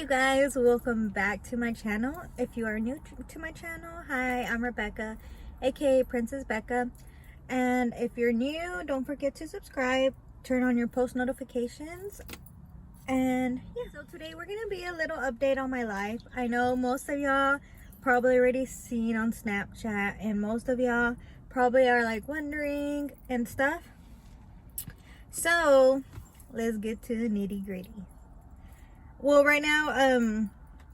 you guys, welcome back to my channel. If you are new to my channel, hi, I'm Rebecca, aka Princess Becca. And if you're new, don't forget to subscribe, turn on your post notifications. And yeah, so today we're gonna be a little update on my life. I know most of y'all probably already seen on Snapchat, and most of y'all probably are like wondering and stuff. So let's get to the nitty gritty. Well, right now,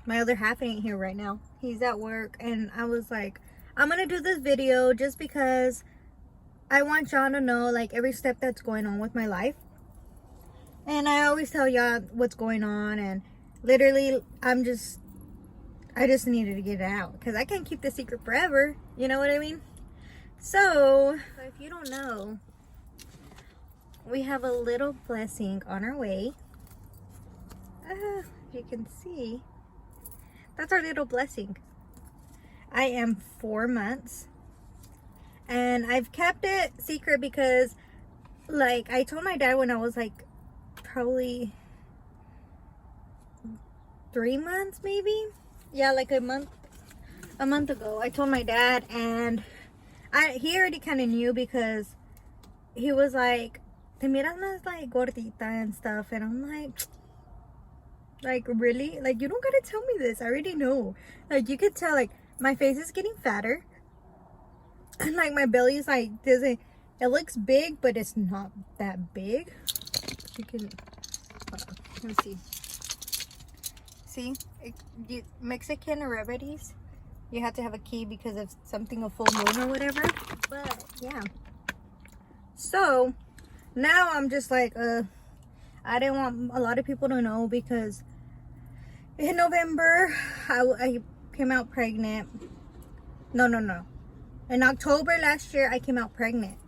my other half ain't here right now. He's at work, and I was like, I'm gonna do this video just because I want y'all to know like every step that's going on with my life. And I always tell y'all what's going on, and literally I just needed to get it out because I can't keep the secret forever. You know what I mean? So if you don't know, we have a little blessing on our way. You can see, that's our little blessing. I am 4 months, and I've kept it secret because, like, I told my dad when I was like probably 3 months, maybe, yeah, like a month ago. I told my dad, and he already kind of knew because he was like, "Te miras más like gordita and stuff," and I'm like, really? Like, you don't gotta tell me this. I already know. Like, you could tell, like, my face is getting fatter. And, like, my belly is, like, it looks big, but it's not that big. You can, hold on, let me see. See? Mexican remedies, you have to have a key because of something, a full moon or whatever. But, yeah. So, now I'm just like, I didn't want a lot of people to know because in November, I came out pregnant. No. In October last year, I came out pregnant.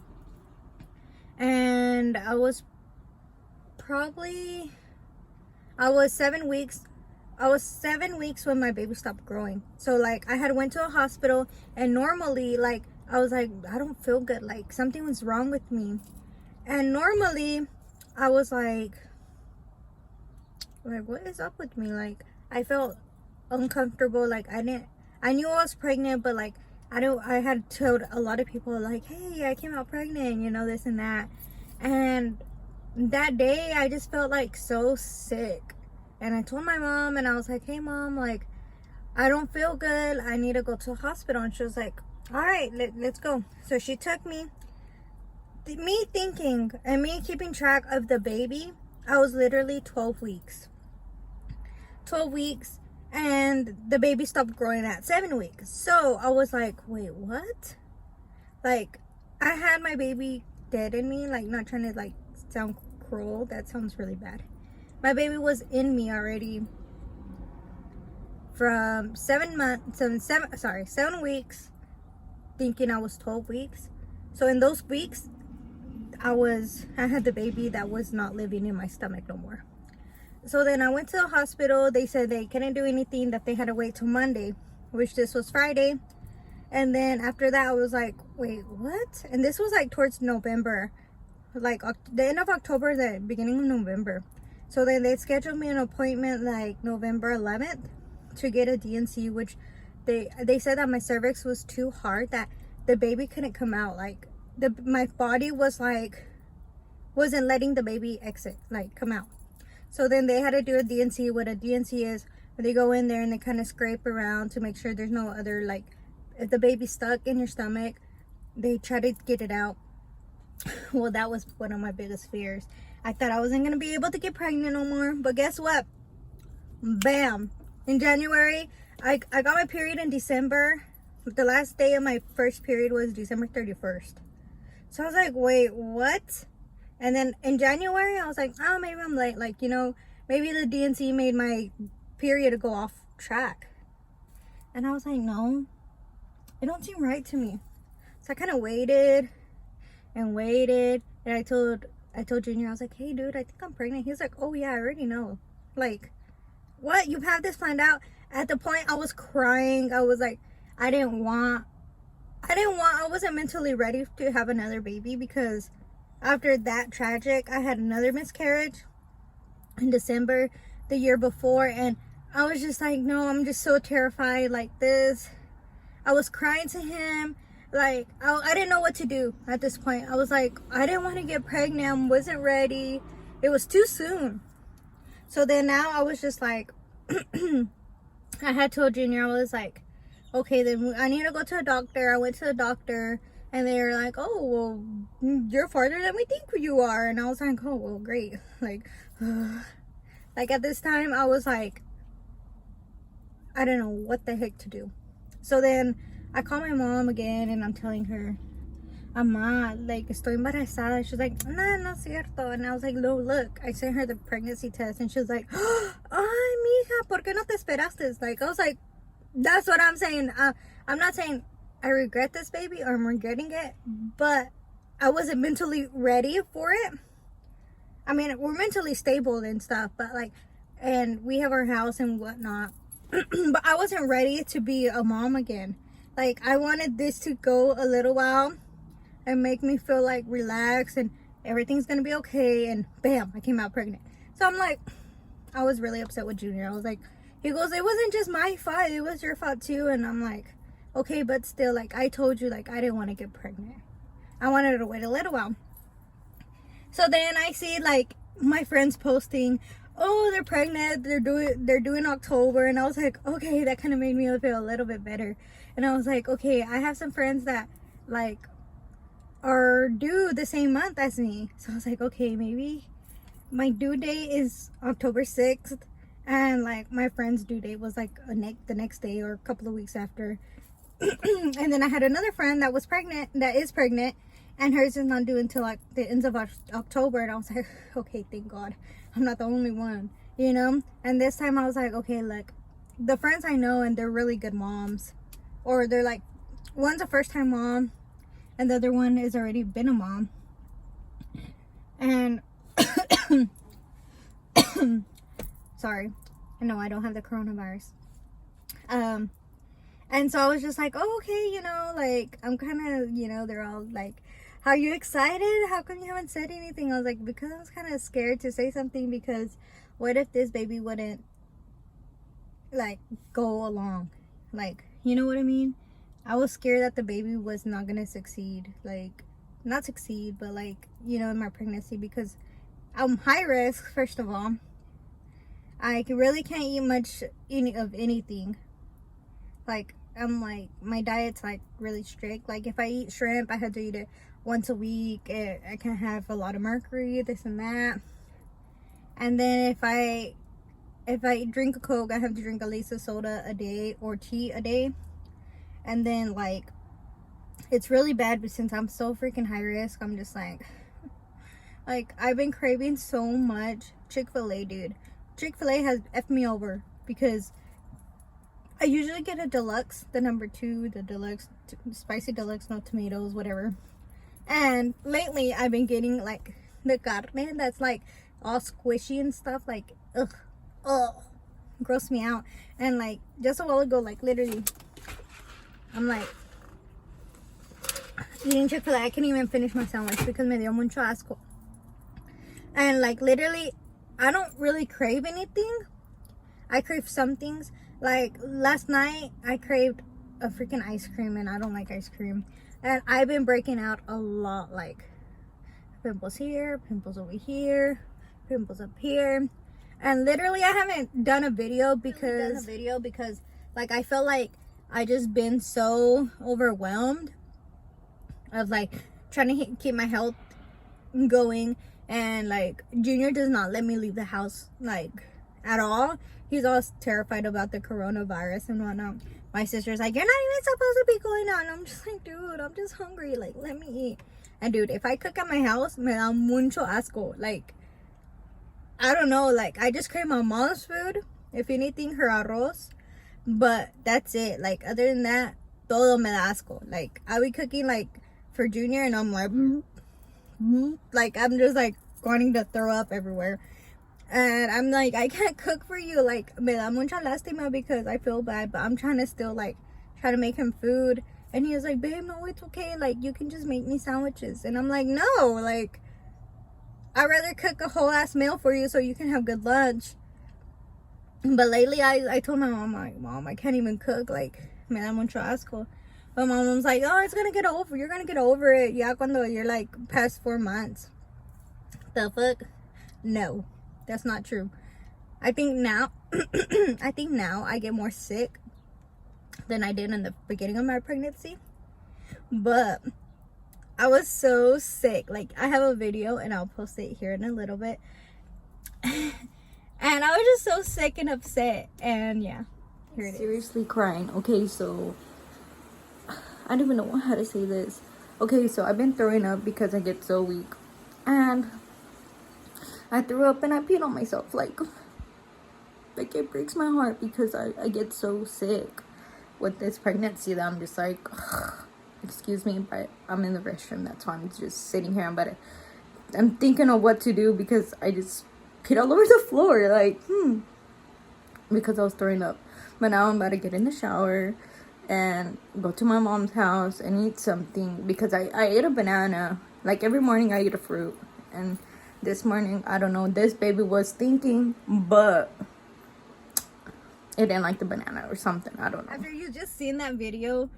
And I was 7 weeks. I was 7 weeks when my baby stopped growing. So, like, I had went to a hospital, and normally, like, I was like, I don't feel good. Like, something was wrong with me. And normally, I was like, what is up with me? Like, I felt uncomfortable. Like, I knew I was pregnant, but like, I had told a lot of people like, hey, I came out pregnant, you know, this and that. And that day I just felt like so sick, and I told my mom, and I was like, hey mom, like, I don't feel good, I need to go to the hospital. And she was like, all right, let's go. So she took me thinking and me keeping track of the baby. I was literally 12 weeks, and the baby stopped growing at 7 weeks. So I was like, wait, what? Like, I had my baby dead in me. Like, not trying to like sound cruel, that sounds really bad. My baby was in me already from 7 weeks, thinking I was 12 weeks. So in those weeks, I had the baby that was not living in my stomach no more. So then I went to the hospital. They said they couldn't do anything, that they had to wait till Monday, which this was Friday. And then after that, I was like, wait, what? And this was like towards November, like the end of October, the beginning of November. So then they scheduled me an appointment like November 11th to get a DNC, which they said that my cervix was too hard, that the baby couldn't come out. Like, my body was like, wasn't letting the baby come out. So then they had to do a DNC. What a DNC is, where they go in there and they kind of scrape around to make sure there's no other, like, if the baby's stuck in your stomach, they try to get it out. Well, that was one of my biggest fears. I thought I wasn't going to be able to get pregnant no more. But guess what? Bam! In January, I got my period in December. The last day of my first period was December 31st. So I was like, wait, what? And then in January, I was like, oh, maybe I'm late. Like, you know, maybe the DNC made my period go off track. And I was like, no, it don't seem right to me. So I kind of waited. And I told Junior, I was like, hey, dude, I think I'm pregnant. He was like, oh, yeah, I already know. Like, what? You have this planned out? At the point, I was crying. I was like, I wasn't mentally ready to have another baby, because after that tragic, I had another miscarriage in December the year before, and I was just like, no, I'm just so terrified like this. I was crying to him. Like, I didn't know what to do at this point. I was like, I didn't want to get pregnant. I wasn't ready. It was too soon. So then now I was just like, I had told Junior, I was like, okay, then I need to go to a doctor. I went to the doctor and they were like, oh, well, you're farther than we think you are. And I was like, oh, well, great. Like, like at this time, I was like, I don't know what the heck to do. So then I called my mom again and I'm telling her, Ama, like, estoy embarazada. She's like, nah, no es cierto. And I was like, no, look. I sent her the pregnancy test and she was like, ay, mija, ¿por qué no te esperaste? Like, I was like, that's what I'm saying. I'm not saying I regret this baby or I'm regretting it, but I wasn't mentally ready for it. I mean, we're mentally stable and stuff, but like, and we have our house and whatnot. But I wasn't ready to be a mom again. Like, I wanted this to go a little while and make me feel like relaxed and everything's gonna be okay, and bam, I came out pregnant. So I'm like, I was really upset with Junior. I was like, he goes, it wasn't just my fault, it was your fault too. And I'm like, okay, but still, like, I told you, like, I didn't want to get pregnant. I wanted to wait a little while. So then I see like my friends posting, oh, they're pregnant, they're doing October. And I was like, okay, that kind of made me feel a little bit better. And I was like, okay, I have some friends that like are due the same month as me. So I was like, okay, maybe my due date is October 6th and like my friend's due date was like the next day or a couple of weeks after. And then I had another friend that is pregnant, and hers is not due until like the ends of October. And I was like, okay, thank God I'm not the only one, you know. And this time I was like, okay, look, the friends I know and they're really good moms, or they're like, one's a first time mom and the other one has already been a mom. And sorry, I know I don't have the coronavirus. And so I was just like, oh, okay, you know, like, I'm kind of, you know, they're all like, how are you excited? How come you haven't said anything? I was like, because I was kind of scared to say something, because what if this baby wouldn't, like, go along? Like, you know what I mean? I was scared that the baby was not going to succeed. Like, not succeed, but like, you know, in my pregnancy, because I'm high risk, first of all. I really can't eat much of anything. Like, I'm like, my diet's like really strict. Like, if I eat shrimp, I have to eat it once a week. I can't have a lot of mercury, this and that. And then if I drink a Coke, I have to drink at least a soda a day or tea a day. And then like, it's really bad, but since I'm so freaking high risk, I'm just like I've been craving so much Chick-fil-A, dude. Chick-fil-A has effed me over, because I usually get a deluxe, the number 2, the deluxe, spicy deluxe, no tomatoes, whatever. And lately I've been getting like the carne that's like all squishy and stuff, like, gross me out. And like just a while ago, like literally, I'm like eating Chick-fil-A. I can't even finish my sandwich because me dio mucho asco. And like literally, I don't really crave anything. I crave some things. Like last night I craved a freaking ice cream, and I don't like ice cream. And I've been breaking out a lot, like pimples here, pimples over here, pimples up here. And literally I haven't done a video because like I felt like I just been so overwhelmed of like trying to keep my health going. And like Junior does not let me leave the house like at all. He's all terrified about the coronavirus and whatnot. My sister's like, you're not even supposed to be going out. And I'm just like, dude, I'm just hungry. Like, let me eat. And dude, if I cook at my house, me da mucho asco. Like, I don't know. Like, I just crave my mom's food. If anything, her arroz. But that's it. Like, other than that, todo me da asco. Like, I'll be cooking like for Junior, and I'm like, like, I'm just like wanting to throw up everywhere. And I'm like, I can't cook for you. Like, me da mucha lástima because I feel bad, but I'm trying to still like try to make him food. And he was like, babe, no, it's okay. Like, you can just make me sandwiches. And I'm like, no, like, I'd rather cook a whole ass meal for you so you can have good lunch. But lately, I told my mom, like, Mom, I can't even cook. Like, me da mucho asco. But my mom's like, oh, it's gonna get over. You're gonna get over it. Ya cuando you're like past 4 months. The fuck? No, that's not true. I think now, I get more sick than I did in the beginning of my pregnancy. But I was so sick. Like, I have a video and I'll post it here in a little bit. And I was just so sick and upset. And yeah, here it is. Seriously crying. Okay, so I don't even know how to say this. Okay, so I've been throwing up because I get so weak. And I threw up and I peed on myself. Like it breaks my heart because I get so sick with this pregnancy that I'm just like, ugh, excuse me, but I'm in the restroom. That's why I'm just sitting here. But I'm thinking of what to do because I just peed all over the floor. Like, because I was throwing up. But now I'm about to get in the shower and go to my mom's house and eat something because I ate a banana. Like, every morning I eat a fruit. And this morning, I don't know, this baby was thinking, but it didn't like the banana or something. I don't know. After you just seen that video,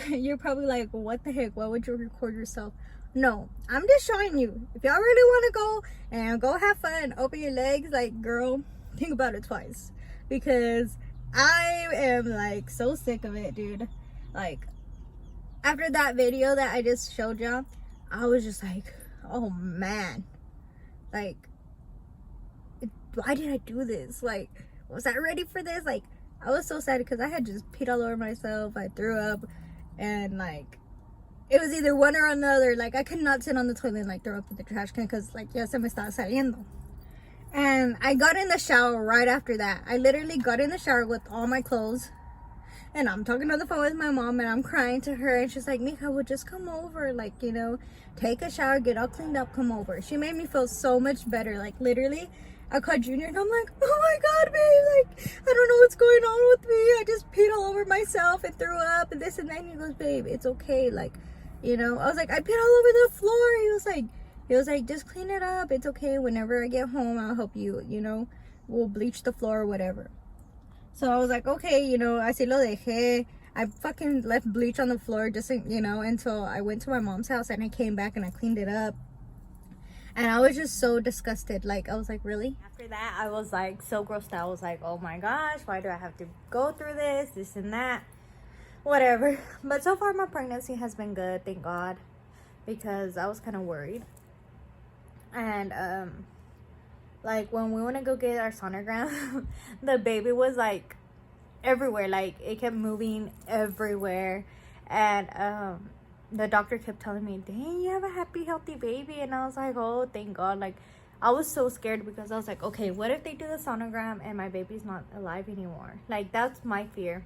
you're probably like, what the heck? Why would you record yourself? No, I'm just showing you. If y'all really want to go and go have fun, open your legs, like, girl, think about it twice. Because I am like so sick of it, dude. Like, after that video that I just showed y'all, I was just like, oh man. Like, why did I do this? Like, was I ready for this? Like, I was so sad because I had just peed all over myself. I threw up, and like, it was either one or another. Like, I could not sit on the toilet and like throw up in the trash can because like, ya se me estaba saliendo. And I got in the shower right after that. I literally got in the shower with all my clothes, and I'm talking on the phone with my mom, and I'm crying to her, and she's like, Mija, well, just come over, like, you know, take a shower, get all cleaned up, come over. She made me feel so much better. Like, literally, I called Junior and I'm like, oh my god, babe, like, I don't know what's going on with me. I just peed all over myself and threw up and this and that. And he goes, babe, it's okay. Like, you know, I was like, I peed all over the floor. He was like, just clean it up. It's okay. Whenever I get home, I'll help you, you know, we'll bleach the floor or whatever. So I was like, okay, you know, así lo dejé. I fucking left bleach on the floor just, you know, until I went to my mom's house and I came back and I cleaned it up. And I was just so disgusted. Like, I was like, really? After that, I was like so grossed out. I was like, oh my gosh, why do I have to go through this and that? Whatever. But so far, my pregnancy has been good, thank God. Because I was kind of worried. And, like, when we went to go get our sonogram, the baby was, like, everywhere. Like, it kept moving everywhere. And, the doctor kept telling me, dang, you have a happy, healthy baby. And I was like, oh, thank God. Like, I was so scared because I was like, okay, what if they do the sonogram and my baby's not alive anymore? Like, that's my fear.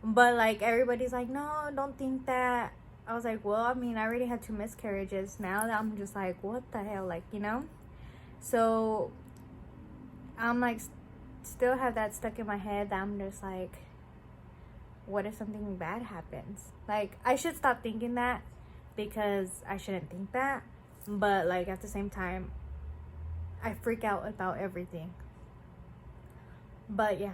But, like, everybody's like, no, don't think that. I was like, well, I mean, I already had 2 miscarriages. Now that I'm just like, what the hell? Like, you know? So, I'm, like, still have that stuck in my head that I'm just like, what if something bad happens? Like, I should stop thinking that because I shouldn't think that. But, like, at the same time, I freak out about everything. But, yeah.